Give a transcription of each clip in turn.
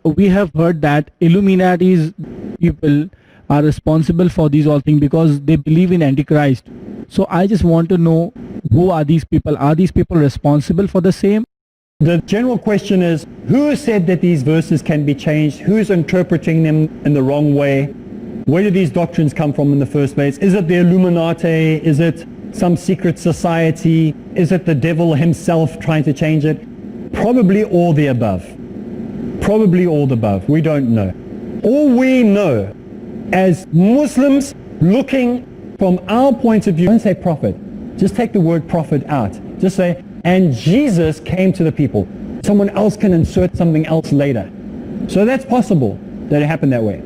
we have heard that Illuminati's people are responsible for these all things because they believe in Antichrist. So I just want to know, who are these people? Are these people responsible for the same? The general question is, who has said that these verses can be changed? Who's interpreting them in the wrong way? Where do these doctrines come from in the first place? Is it the Illuminati? Is it some secret society? Is it the devil himself trying to change it? Probably all the above. Probably all the above. We don't know. All we know as Muslims, looking from our point of view, don't say prophet. Just take the word prophet out. Just say, and Jesus came to the people. Someone else can insert something else later. So that's possible that it happened that way.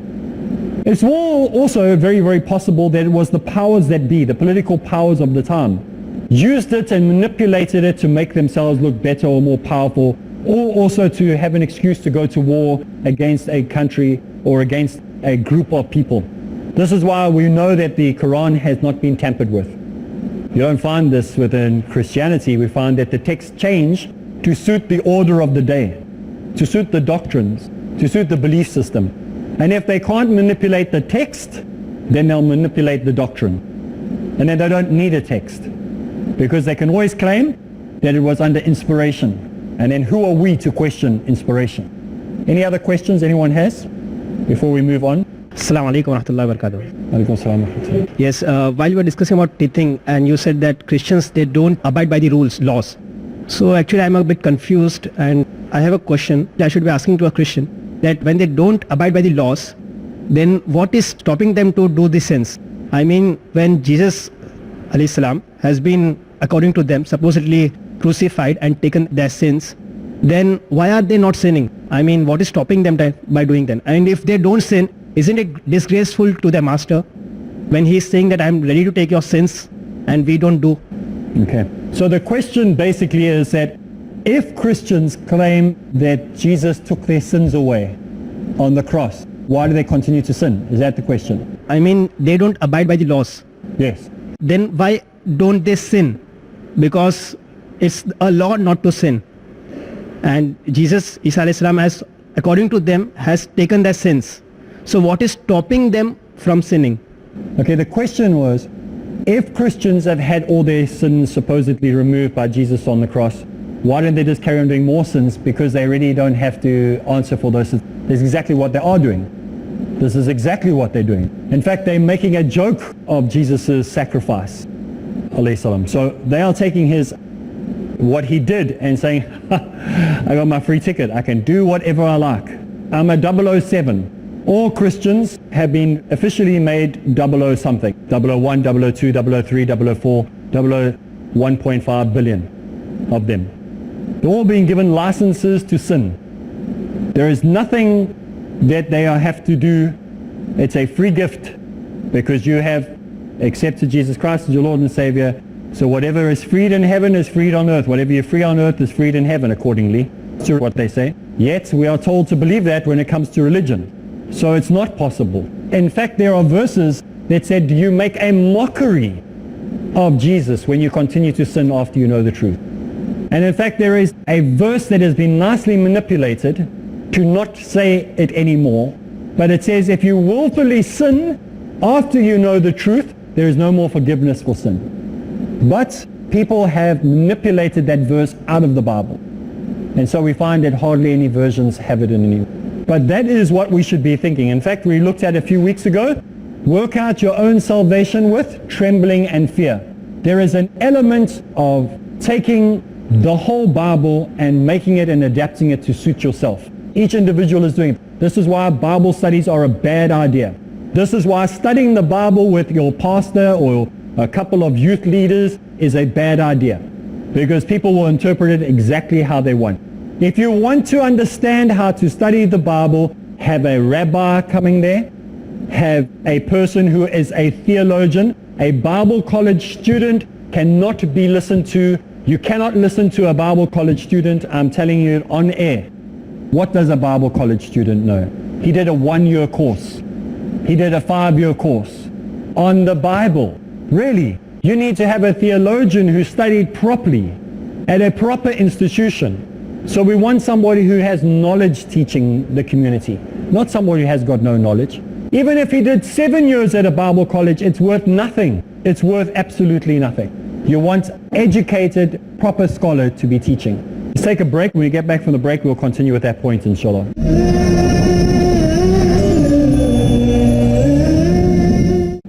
It's also very, very possible that it was the powers that be, the political powers of the time, used it and manipulated it to make themselves look better or more powerful, or also to have an excuse to go to war against a country or against a group of people. This is why we know that the Quran has not been tampered with. You don't find this within Christianity. We find that the texts change to suit the order of the day, to suit the doctrines, to suit the belief system. And if they can't manipulate the text, then they'll manipulate the doctrine. And then they don't need a text, because they can always claim that it was under inspiration. And then who are we to question inspiration? Any other questions anyone has before we move on? Assalamu alaikum wa rahmatullahi wa barakatuh. Alaikum assalam wa rahmatullahi. Yes, while you were discussing about teaching, and you said that Christians, they don't abide by the rules, laws. So actually I'm a bit confused, and I have a question I should be asking to a Christian, that when they don't abide by the laws, then what is stopping them to do the sins? I mean, when Jesus alayhi salam has been, according to them, supposedly crucified and taken their sins, then why are they not sinning? I mean, what is stopping them by doing that? And if they don't sin, isn't it disgraceful to their master when he is saying that I'm ready to take your sins and we don't do? Okay. So the question basically is that if Christians claim that Jesus took their sins away on the cross, why do they continue to sin? Is that the question? I mean, they don't abide by the laws. Yes. Then why don't they sin? Because it's a law not to sin. And Jesus, Isa alayhi salam, has, according to them, has taken their sins. So what is stopping them from sinning? Okay, the question was, if Christians have had all their sins supposedly removed by Jesus on the cross, why don't they just carry on doing more sins? Because they really don't have to answer for those sins. That's exactly what they are doing. This is exactly what they're doing. In fact, they're making a joke of Jesus' sacrifice, alayhi salam. So they are taking what he did and saying, I got my free ticket. I can do whatever I like. I'm a 007. All Christians have been officially made 00 something. 001, 002, 003, 004, 1.5 billion of them. They're all being given licenses to sin. There is nothing that they have to do. It's a free gift because you have accepted Jesus Christ as your Lord and Savior. So whatever is freed in heaven is freed on earth. Whatever you free on earth is freed in heaven accordingly. That's what they say. Yet we are told to believe that when it comes to religion. So it's not possible. In fact, there are verses that said you make a mockery of Jesus when you continue to sin after you know the truth. And in fact, there is a verse that has been nicely manipulated to not say it anymore. But it says if you willfully sin after you know the truth, there is no more forgiveness for sin. But people have manipulated that verse out of the Bible. And so we find that hardly any versions have it in any. But that is what we should be thinking. In fact, we looked at a few weeks ago, work out your own salvation with trembling and fear. There is an element of taking the whole Bible and making it and adapting it to suit yourself. Each individual is doing it. This is why Bible studies are a bad idea. This is why studying the Bible with your pastor or a couple of youth leaders is a bad idea, because people will interpret it exactly how they want. If you want to understand how to study the Bible, have a rabbi coming there, have a person who is a theologian. A Bible college student cannot be listened to. You cannot listen to a Bible college student. I'm telling you on air. What does a Bible college student know? He did a 1-year course. He did a 5-year course on the Bible. Really, you need to have a theologian who studied properly at a proper institution. So we want somebody who has knowledge teaching the community, not somebody who has got no knowledge. Even if he did 7 years at a Bible college, it's worth nothing. It's worth absolutely nothing. You want educated, proper scholar to be teaching. Let's take a break. When we get back from the break, we'll continue with that point, inshallah.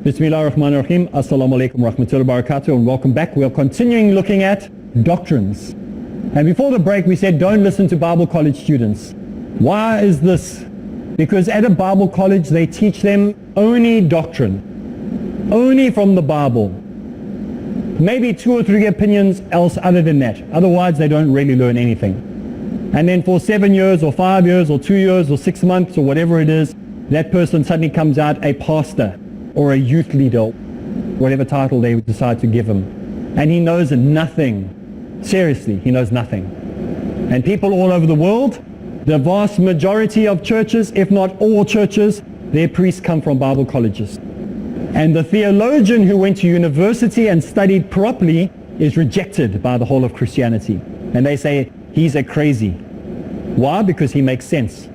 Bismillah ar-Rahman ar-Rahim. Assalamu alaikum wa rahmatullahi wa barakatuh, and welcome back. We are continuing looking at doctrines. And before the break, we said don't listen to Bible college students. Why is this? Because at a Bible college, they teach them only doctrine, only from the Bible. Maybe 2 or 3 opinions else other than that. Otherwise, they don't really learn anything. And then for 7 years or 5 years or 2 years or 6 months or whatever it is, that person suddenly comes out a pastor or a youth leader, whatever title they decide to give him. And he knows nothing. Seriously, he knows nothing. And people all over the world, the vast majority of churches, if not all churches, their priests come from Bible colleges. And the theologian who went to university and studied properly is rejected by the whole of Christianity. And they say, he's a crazy. Why? Because he makes sense.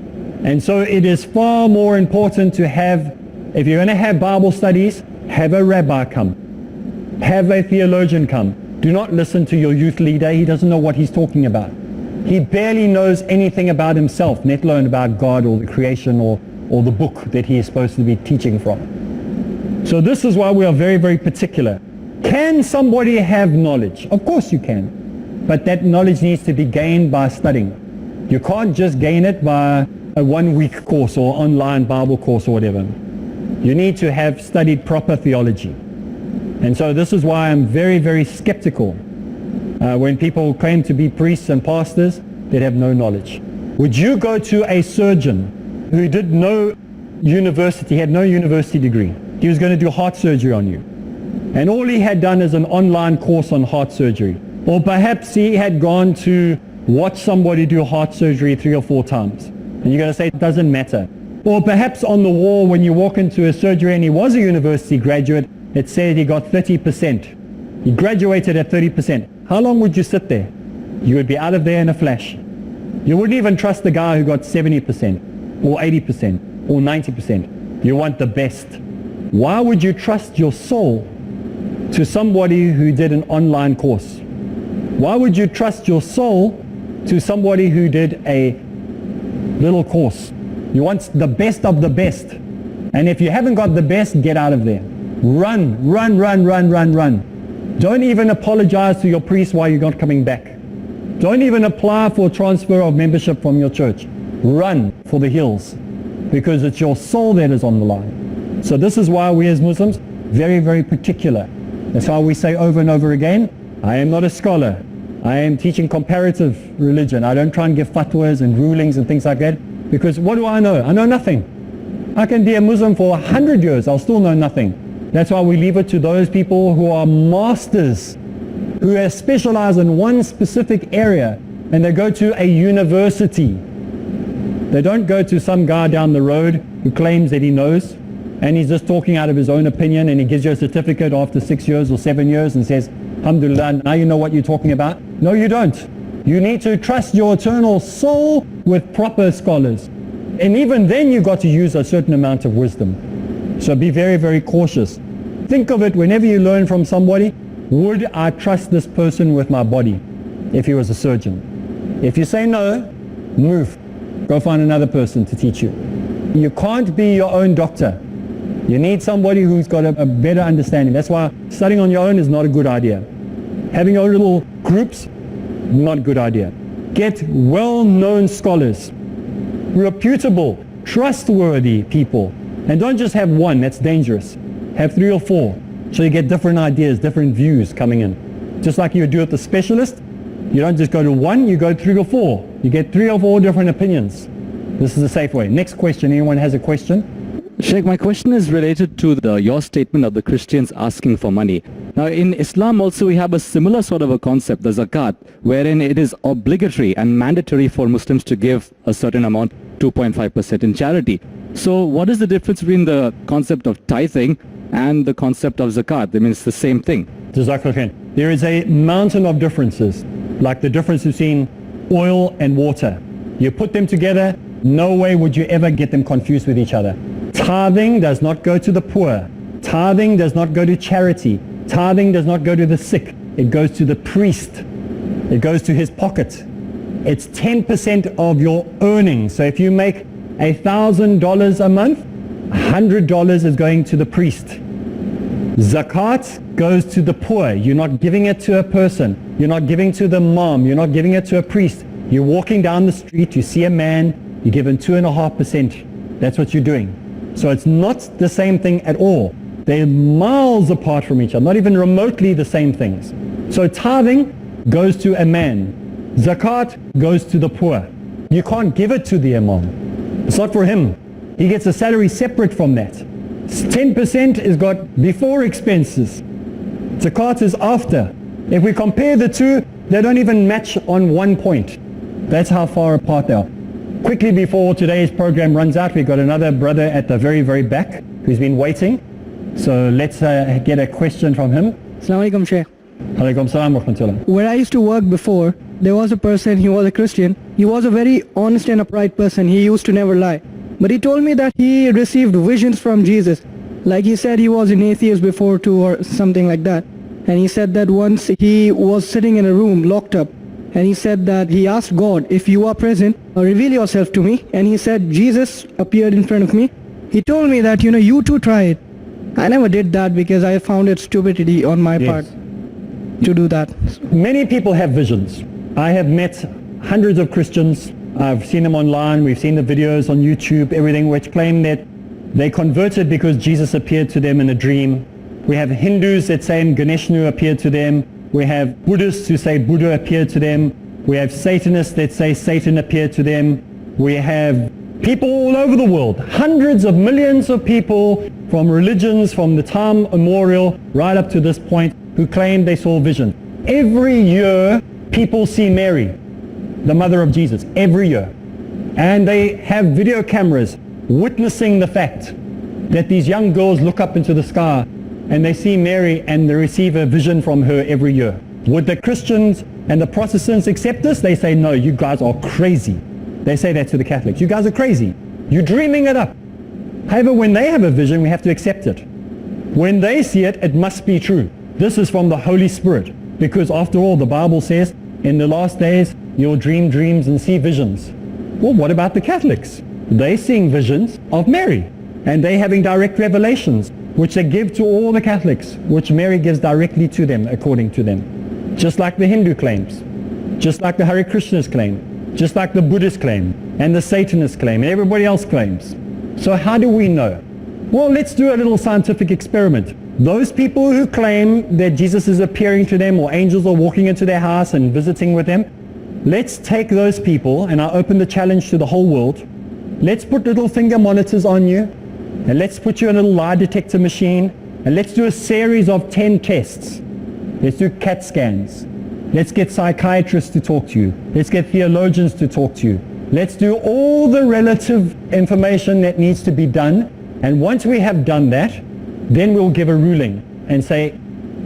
And so it is far more important to have, if you're going to have Bible studies, have a rabbi come. Have a theologian come. Do not listen to your youth leader. He doesn't know what he's talking about. He barely knows anything about himself, let alone about God or the creation or the book that he is supposed to be teaching from. So this is why we are very, very particular. Can somebody have knowledge? Of course you can. But that knowledge needs to be gained by studying. You can't just gain it by a 1-week course or online Bible course or whatever. You need to have studied proper theology. And so this is why I'm very, very skeptical when people claim to be priests and pastors that have no knowledge. Would you go to a surgeon who did no university, had no university degree? He was going to do heart surgery on you. And all he had done is an online course on heart surgery. Or perhaps he had gone to watch somebody do heart surgery 3 or 4 times. And you're going to say it doesn't matter. Or perhaps on the wall when you walk into a surgery and he was a university graduate, it said he got 30%. He graduated at 30%. How long would you sit there? You would be out of there in a flash. You wouldn't even trust the guy who got 70% or 80% or 90%. You want the best. Why would you trust your soul to somebody who did an online course? Why would you trust your soul to somebody who did a little course? You want the best of the best. And if you haven't got the best, get out of there. Run, run, run, run, run, run. Don't even apologize to your priest why you're not coming back. Don't even apply for transfer of membership from your church. Run for the hills, because it's your soul that is on the line. So this is why we as Muslims, very, very particular. That's why we say over and over again, I am not a scholar. I am teaching comparative religion. I don't try and give fatwas and rulings and things like that, because what do I know? I know nothing. I can be a Muslim for 100 years, I'll still know nothing. That's why we leave it to those people who are masters, who have specialized in one specific area, and they go to a university. They don't go to some guy down the road who claims that he knows, and he's just talking out of his own opinion, and he gives you a certificate after 6 years or 7 years and says, Alhamdulillah, now you know what you're talking about. No, you don't. You need to trust your eternal soul with proper scholars. And even then you've got to use a certain amount of wisdom. So be very, very cautious. Think of it whenever you learn from somebody, would I trust this person with my body if he was a surgeon? If you say no, move. Go find another person to teach you. You can't be your own doctor. You need somebody who's got a better understanding. That's why studying on your own is not a good idea. Having your own little groups, not a good idea. Get well-known scholars, reputable, trustworthy people. And don't just have one, that's dangerous. Have 3 or 4, so you get different ideas, different views coming in. Just like you do with the specialist, you don't just go to 1, you go 3 or 4. You get 3 or 4 different opinions. This is a safe way. Next question, anyone has a question? Sheikh, my question is related to your statement of the Christians asking for money. Now in Islam also we have a similar sort of a concept, the zakat, wherein it is obligatory and mandatory for Muslims to give a certain amount, 2.5% in charity. So what is the difference between the concept of tithing and the concept of zakat? I mean, it's the same thing. Jazakallah khair. There is a mountain of differences, like the difference between oil and water. You put them together, no way would you ever get them confused with each other. Tithing does not go to the poor. Tithing does not go to charity. Tithing does not go to the sick. It goes to the priest. It goes to his pocket. It's 10% of your earnings. So if you make $1,000 a month, $100 is going to the priest. Zakat goes to the poor. You're not giving it to a person. You're not giving to the mom. You're not giving it to a priest. You're walking down the street, you see a man, you give him 2.5%. That's what you're doing. So it's not the same thing at all. They're miles apart from each other, not even remotely the same things. So tithing goes to a man. Zakat goes to the poor. You can't give it to the imam. It's not for him. He gets a salary separate from that. 10% is got before expenses. Zakat is after. If we compare the two, they don't even match on one point. That's how far apart they are. Quickly before today's program runs out, we've got another brother at the very, very back who's been waiting. So let's get a question from him. Assalamu alaikum, Shaykh. Alaikum salam wa rahmatullah. Where I used to work before, there was a person, he was a Christian. He was a very honest and upright person. He used to never lie. But he told me that he received visions from Jesus. Like he said he was an atheist before too, or something like that. And he said that once he was sitting in a room locked up, and he said that he asked God, if you are present, reveal yourself to me. And he said Jesus appeared in front of me. He told me that, you too try it. I never did that because I found it stupidity on my part to do that. Many people have visions. I have met hundreds of Christians. I've seen them online. We've seen the videos on YouTube, everything, which claim that they converted because Jesus appeared to them in a dream. We have Hindus that say Ganeshnu appeared to them. We have Buddhists who say Buddha appeared to them. We have Satanists that say Satan appeared to them. We have people all over the world, hundreds of millions of people from religions from the time immemorial right up to this point who claim they saw visions. Every year people see Mary, the mother of Jesus, every year. And they have video cameras witnessing the fact that these young girls look up into the sky and they see Mary and they receive a vision from her every year. Would the Christians and the Protestants accept this? They say, no, you guys are crazy. They say that to the Catholics. You guys are crazy. You're dreaming it up. However, when they have a vision, we have to accept it. When they see it, it must be true. This is from the Holy Spirit. Because after all, the Bible says, in the last days, you'll dream dreams and see visions. Well, what about the Catholics? They seeing visions of Mary. And they having direct revelations, which they give to all the Catholics, which Mary gives directly to them, according to them. Just like the Hindu claims, just like the Hare Krishnas claim, just like the Buddhists claim, and the Satanists claim, and everybody else claims. So how do we know? Well, let's do a little scientific experiment. Those people who claim that Jesus is appearing to them or angels are walking into their house and visiting with them, let's take those people, and I open the challenge to the whole world, let's put little finger monitors on you, and let's put you in a little lie detector machine, and let's do a series of 10 tests. Let's do CAT scans. Let's get psychiatrists to talk to you. Let's get theologians to talk to you. Let's do all the relative information that needs to be done. And once we have done that, then we'll give a ruling and say,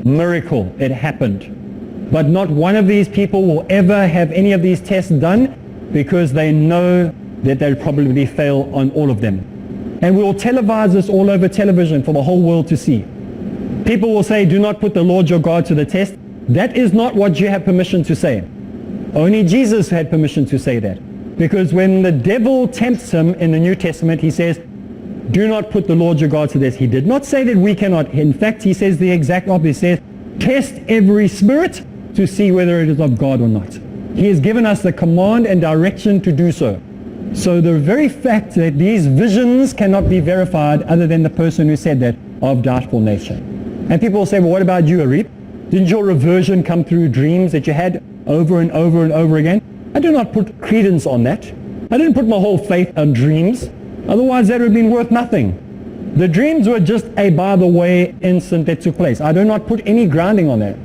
miracle, it happened. But not one of these people will ever have any of these tests done because they know that they'll probably fail on all of them. And we will televise this all over television for the whole world to see. People will say, do not put the Lord your God to the test. That is not what you have permission to say. Only Jesus had permission to say that. Because when the devil tempts him in the New Testament, he says, do not put the Lord your God to this. He did not say that we cannot. In fact, he says the exact opposite. He says, test every spirit to see whether it is of God or not. He has given us the command and direction to do so. So the very fact that these visions cannot be verified other than the person who said that of doubtful nature. And people will say, well, what about you, Areeb? Didn't your reversion come through dreams that you had over and over and over again? I do not put credence on that. I didn't put my whole faith on dreams. Otherwise that would have been worth nothing. The dreams were just a by-the-way incident that took place. I do not put any grounding on that.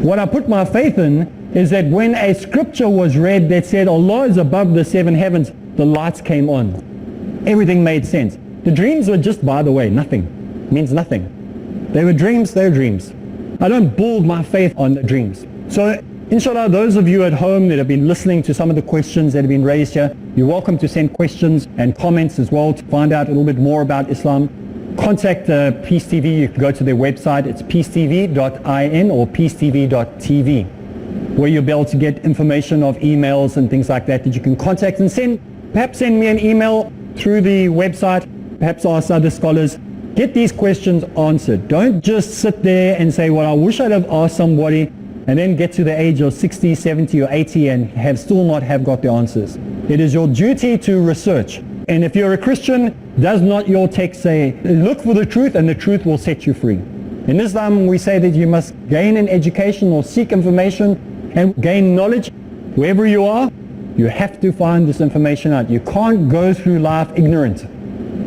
What I put my faith in is that when a scripture was read that said Allah is above the seven heavens, the lights came on. Everything made sense. The dreams were just by the way, nothing. Means nothing. They were dreams, they were dreams. I don't build my faith on the dreams. So Inshallah, those of you at home that have been listening to some of the questions that have been raised here, you're welcome to send questions and comments as well to find out a little bit more about Islam. Contact Peace TV. You can go to their website. It's peacetv.in or peacetv.tv, where you'll be able to get information of emails and things like that you can contact and perhaps send me an email through the website, perhaps ask other scholars. Get these questions answered. Don't just sit there and say, well, I wish I'd have asked somebody, and then get to the age of 60, 70 or 80 and still not have got the answers. It is your duty to research. And if you're a Christian, does not your text say, look for the truth and the truth will set you free? In Islam, we say that you must gain an education or seek information and gain knowledge. Wherever you are, you have to find this information out. You can't go through life ignorant.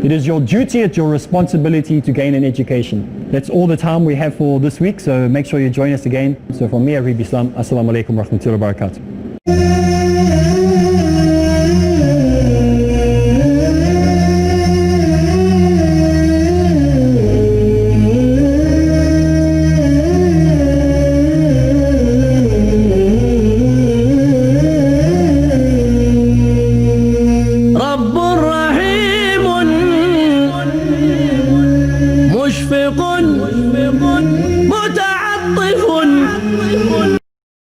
It is your duty, it's your responsibility to gain an education. That's all the time we have for this week, so make sure you join us again. So from me, Areeb Islam, Assalamu alaikum wa rahmatullahi wa barakatuh.